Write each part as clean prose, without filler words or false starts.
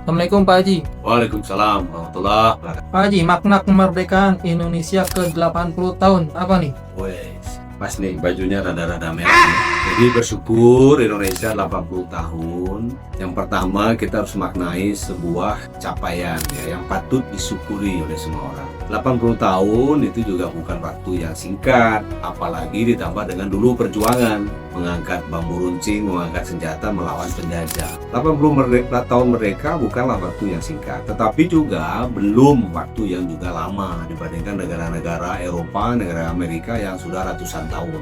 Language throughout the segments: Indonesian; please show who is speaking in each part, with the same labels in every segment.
Speaker 1: Assalamualaikum Pak Haji.
Speaker 2: Waalaikumsalam warahmatullahi wabarakatuh.
Speaker 1: Pak Haji, makna kemerdekaan Indonesia ke 80 tahun apa nih?
Speaker 2: Wes, pas nih bajunya rada-rada merah. Jadi bersyukur Indonesia 80 tahun. Yang pertama kita harus maknai sebuah capaian ya, yang patut disyukuri oleh semua orang. 80 tahun itu juga bukan waktu yang singkat, apalagi ditambah dengan dulu perjuangan mengangkat bambu runcing, mengangkat senjata melawan penjajah. 80 tahun mereka bukanlah waktu yang singkat, tetapi juga belum waktu yang juga lama dibandingkan negara-negara Eropa, negara Amerika yang sudah ratusan tahun.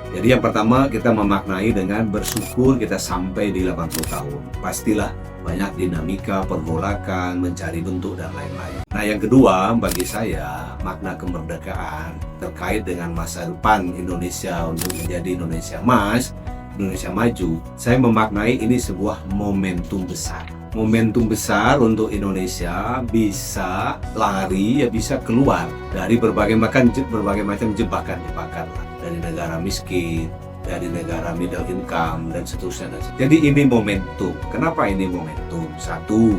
Speaker 2: Jadi yang pertama kita memaknai dengan bersyukur kita sampai di 80 tahun. Pastilah banyak dinamika, pergolakan, mencari bentuk dan lain-lain. Nah yang kedua bagi saya makna kemerdekaan terkait dengan masa depan Indonesia untuk menjadi Indonesia emas, Indonesia maju. Saya memaknai ini sebuah momentum besar. Momentum besar untuk Indonesia bisa lari, ya bisa keluar dari berbagai macam jebakan-jebakan dari negara miskin, dari negara middle income dan seterusnya. Jadi ini momentum. Kenapa ini momentum? Satu,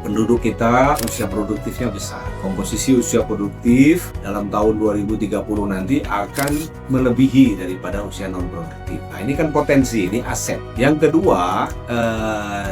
Speaker 2: penduduk kita usia produktifnya besar. Komposisi usia produktif dalam tahun 2030 nanti akan melebihi daripada usia non produktif. Nah ini kan potensi, ini aset. Yang kedua,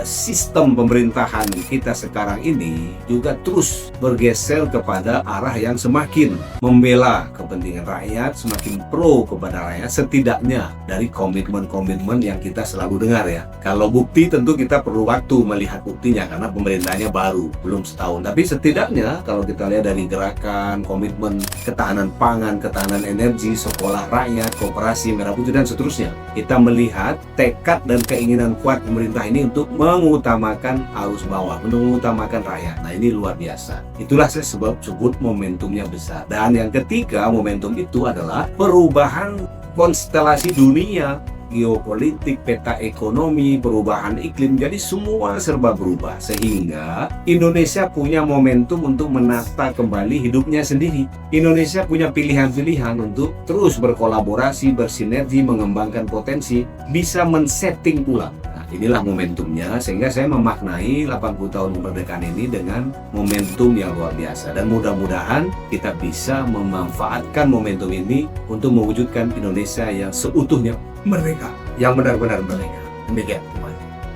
Speaker 2: sistem pemerintahan kita sekarang ini juga terus bergeser kepada arah yang semakin membela kepentingan rakyat, semakin pro kepada rakyat, setidaknya dari komitmen-komitmen yang kita selalu dengar ya. Kalau bukti tentu kita perlu waktu melihat buktinya karena pemerintahnya baru, belum setahun. Tapi setidaknya kalau kita lihat dari gerakan, komitmen, ketahanan pangan, ketahanan energi, sekolah rakyat, koperasi, merah putih dan seterusnya, kita melihat tekad dan keinginan kuat pemerintah ini untuk mengutamakan arus bawah, untuk mengutamakan rakyat. Nah ini luar biasa. Itulah saya sebut momentumnya besar. Dan yang ketiga momentum itu adalah perubahan konstelasi dunia, geopolitik, peta ekonomi, perubahan iklim, jadi semua serba berubah sehingga Indonesia punya momentum untuk menata kembali hidupnya sendiri. Indonesia punya pilihan-pilihan untuk terus berkolaborasi, bersinergi, mengembangkan potensi, bisa men-setting ulang. Nah, inilah momentumnya sehingga saya memaknai 80 tahun kemerdekaan ini dengan momentum yang luar biasa dan mudah-mudahan kita bisa memanfaatkan momentum ini untuk mewujudkan Indonesia yang seutuhnya merdeka, yang benar-benar merdeka. Demikian.